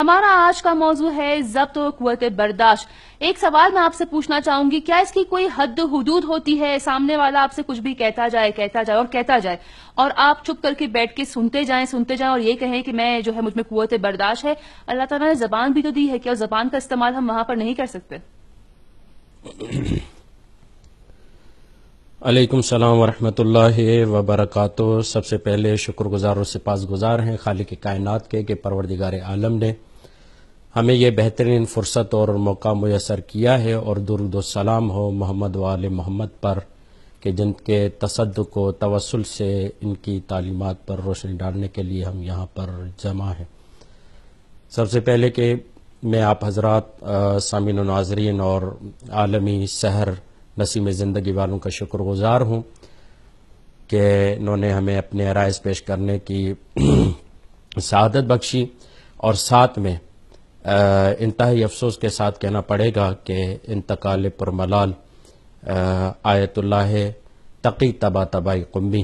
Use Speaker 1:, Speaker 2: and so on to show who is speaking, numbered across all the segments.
Speaker 1: ہمارا آج کا موضوع ہے ضبط و قوت برداشت۔ ایک سوال میں آپ سے پوچھنا چاہوں گی، کیا اس کی کوئی حد و حدود ہوتی ہے؟ سامنے والا آپ سے کچھ بھی کہتا جائے اور آپ چپ کر کے بیٹھ کے سنتے جائیں اور یہ کہیں کہ میں جو ہے مجھ میں قوت برداشت ہے؟ اللہ تعالیٰ نے زبان بھی تو دی ہے، کیا زبان کا استعمال ہم وہاں پر نہیں کر سکتے؟
Speaker 2: علیکم السلام ورحمۃ اللہ وبرکاتہ۔ سب سے پہلے شکر گزار اور سپاس گزار ہیں خالق کائنات کے کہ پروردگار عالم نے ہمیں یہ بہترین فرصت اور موقع میسر کیا ہے، اور درود و سلام ہو محمد و آل محمد پر کہ جن کے تصدق و توسل سے ان کی تعلیمات پر روشنی ڈالنے کے لیے ہم یہاں پر جمع ہیں۔ سب سے پہلے کہ میں آپ حضرات سامعین و ناظرین اور عالمی سحر نسیم زندگی والوں کا شکر گزار ہوں کہ انہوں نے ہمیں اپنے عرائض پیش کرنے کی سعادت بخشی، اور ساتھ میں انتہائی افسوس کے ساتھ کہنا پڑے گا کہ انتقال پرملال آیت اللہ تقی تبا تبائی قمی،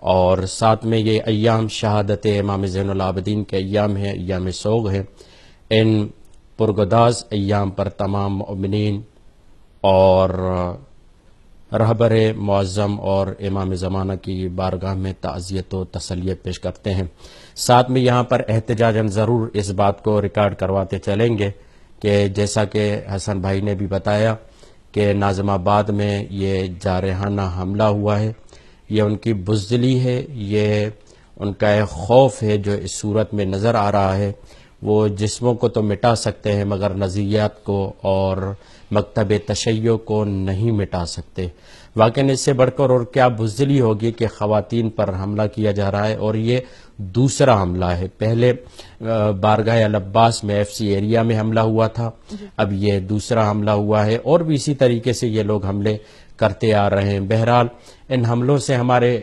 Speaker 2: اور ساتھ میں یہ ایام شہادت امام زین العابدین کے ایام ہیں، ایام سوگ ہیں۔ ان پرگداز ایام پر تمام مؤمنین اور رہبر معظم اور امام زمانہ کی بارگاہ میں تعزیت و تسلیت پیش کرتے ہیں۔ ساتھ میں یہاں پر احتجاجاً ضرور اس بات کو ریکارڈ کرواتے چلیں گے کہ جیسا کہ حسن بھائی نے بھی بتایا کہ ناظم آباد میں یہ جارحانہ حملہ ہوا ہے، یہ ان کی بزدلی ہے، یہ ان کا ایک خوف ہے جو اس صورت میں نظر آ رہا ہے۔ وہ جسموں کو تو مٹا سکتے ہیں مگر نظریات کو اور مکتب تشیع کو نہیں مٹا سکتے۔ واقعی اس سے بڑھ کر اور کیا بزدلی ہوگی کہ خواتین پر حملہ کیا جا رہا ہے، اور یہ دوسرا حملہ ہے۔ پہلے بارگاہ العباس میں ایف سی ایریا میں حملہ ہوا تھا، اب یہ دوسرا حملہ ہوا ہے، اور بھی اسی طریقے سے یہ لوگ حملے کرتے آ رہے ہیں۔ بہرحال ان حملوں سے ہمارے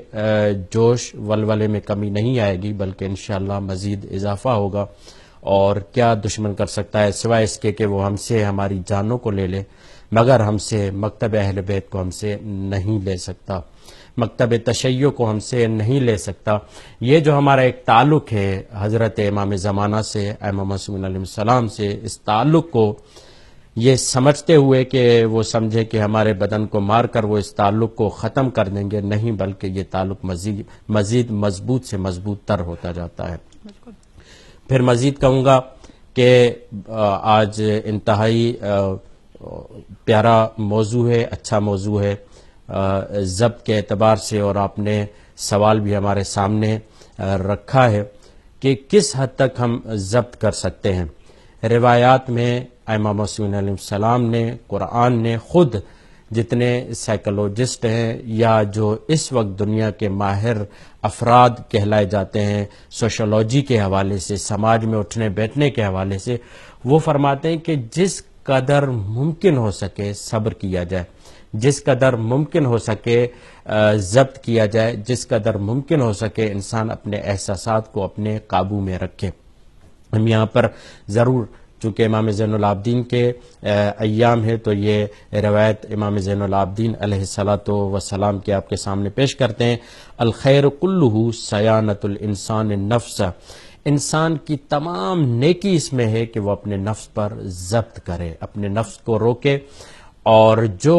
Speaker 2: جوش ولولے میں کمی نہیں آئے گی بلکہ انشاءاللہ مزید اضافہ ہوگا، اور کیا دشمن کر سکتا ہے سوائے اس کے کہ وہ ہم سے ہماری جانوں کو لے لے، مگر ہم سے مکتب اہل بیت کو ہم سے نہیں لے سکتا، مکتب تشیع کو ہم سے نہیں لے سکتا۔ یہ جو ہمارا ایک تعلق ہے حضرت امام زمانہ سے، امام معصومین علیہ السلام سے، اس تعلق کو یہ سمجھتے ہوئے کہ وہ سمجھے کہ ہمارے بدن کو مار کر وہ اس تعلق کو ختم کر دیں گے، نہیں، بلکہ یہ تعلق مزید مضبوط سے مضبوط تر ہوتا جاتا ہے۔ پھر مزید کہوں گا کہ آج انتہائی پیارا موضوع ہے، اچھا موضوع ہے ضبط کے اعتبار سے، اور آپ نے سوال بھی ہمارے سامنے رکھا ہے کہ کس حد تک ہم ضبط کر سکتے ہیں۔ روایات میں امام معصومین علیہ السلام نے، قرآن نے، خود جتنے سائیکولوجسٹ ہیں یا جو اس وقت دنیا کے ماہر افراد کہلائے جاتے ہیں سوشولوجی کے حوالے سے، سماج میں اٹھنے بیٹھنے کے حوالے سے، وہ فرماتے ہیں کہ جس قدر ممکن ہو سکے صبر کیا جائے، جس قدر ممکن ہو سکے ضبط کیا جائے، جس قدر ممکن ہو سکے انسان اپنے احساسات کو اپنے قابو میں رکھے۔ ہم یہاں پر ضرور، چونکہ امام زین العابدین کے ایام ہے تو یہ روایت امام زین العابدین علیہ الصلاۃ والسلام کے آپ کے سامنے پیش کرتے ہیں۔ الخیر کلہ صیانۃ الانسان النفس، انسان کی تمام نیکی اس میں ہے کہ وہ اپنے نفس پر ضبط کرے، اپنے نفس کو روکے، اور جو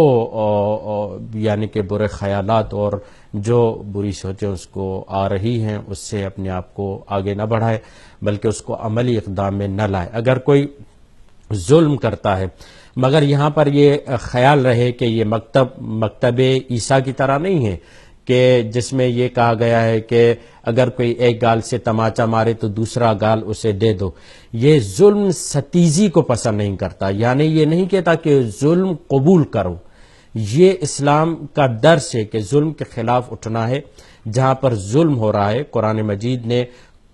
Speaker 2: یعنی کہ برے خیالات اور جو بری سوچیں اس کو آ رہی ہیں اس سے اپنے آپ کو آگے نہ بڑھائے بلکہ اس کو عملی اقدام میں نہ لائے۔ اگر کوئی ظلم کرتا ہے، مگر یہاں پر یہ خیال رہے کہ یہ مکتب عیسیٰ کی طرح نہیں ہے کہ جس میں یہ کہا گیا ہے کہ اگر کوئی ایک گال سے تماچا مارے تو دوسرا گال اسے دے دو۔ یہ ظلم ستیزی کو پسند نہیں کرتا، یعنی یہ نہیں کہتا کہ ظلم قبول کرو۔ یہ اسلام کا درس ہے کہ ظلم کے خلاف اٹھنا ہے۔ جہاں پر ظلم ہو رہا ہے، قرآن مجید نے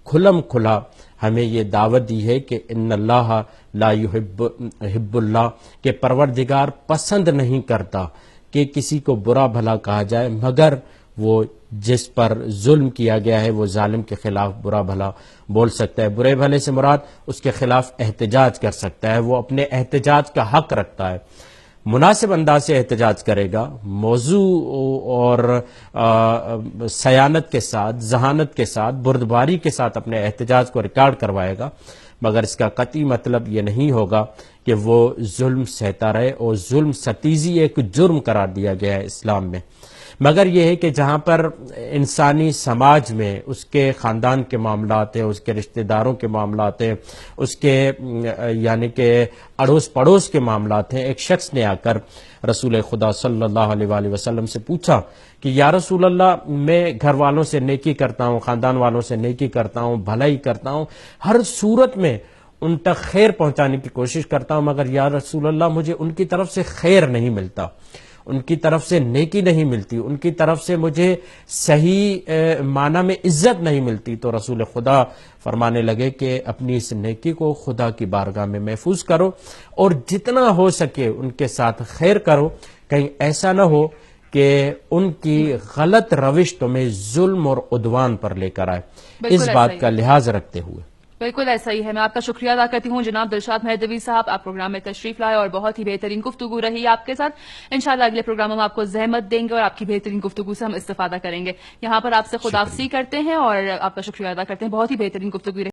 Speaker 2: کھلم کھلا ہمیں یہ دعوت دی ہے کہ ان اللہ لا یحب اللہ، کہ پروردگار پسند نہیں کرتا کہ کسی کو برا بھلا کہا جائے، مگر وہ جس پر ظلم کیا گیا ہے وہ ظالم کے خلاف برا بھلا بول سکتا ہے۔ برے بھلے سے مراد اس کے خلاف احتجاج کر سکتا ہے، وہ اپنے احتجاج کا حق رکھتا ہے، مناسب انداز سے احتجاج کرے گا، موضوع اور سیانت کے ساتھ، ذہانت کے ساتھ، بردباری کے ساتھ اپنے احتجاج کو ریکارڈ کروائے گا، مگر اس کا قطعی مطلب یہ نہیں ہوگا کہ وہ ظلم سہتا رہے، اور ظلم ستیزی ایک جرم قرار دیا گیا ہے اسلام میں، مگر یہ ہے کہ جہاں پر انسانی سماج میں اس کے خاندان کے معاملات ہیں، اس کے رشتہ داروں کے معاملات ہیں، اس کے یعنی کہ اڑوس پڑوس کے معاملات ہیں، ایک شخص نے آ کر رسول خدا صلی اللہ علیہ وآلہ وسلم سے پوچھا کہ یا رسول اللہ، میں گھر والوں سے نیکی کرتا ہوں، خاندان والوں سے نیکی کرتا ہوں، بھلائی کرتا ہوں، ہر صورت میں ان تک خیر پہنچانے کی کوشش کرتا ہوں، مگر یا رسول اللہ مجھے ان کی طرف سے خیر نہیں ملتا، ان کی طرف سے نیکی نہیں ملتی، ان کی طرف سے مجھے صحیح معنی میں عزت نہیں ملتی۔ تو رسول خدا فرمانے لگے کہ اپنی اس نیکی کو خدا کی بارگاہ میں محفوظ کرو، اور جتنا ہو سکے ان کے ساتھ خیر کرو، کہیں ایسا نہ ہو کہ ان کی غلط روش تمہیں ظلم اور عدوان پر لے کر آئے۔ اس بات کا لحاظ رکھتے ہوئے
Speaker 1: بالکل ایسا ہی ہے۔ میں آپ کا شکریہ ادا کرتی ہوں جناب دلشاد مہدوی صاحب، آپ پروگرام میں تشریف لائے اور بہت ہی بہترین گفتگو رہی آپ کے ساتھ۔ انشاءاللہ اگلے پروگرام میں ہم آپ کو زحمت دیں گے اور آپ کی بہترین گفتگو سے ہم استفادہ کریں گے۔ یہاں پر آپ سے خداحافظی کرتے ہیں اور آپ کا شکریہ ادا کرتے ہیں، بہت ہی بہترین گفتگو رہی۔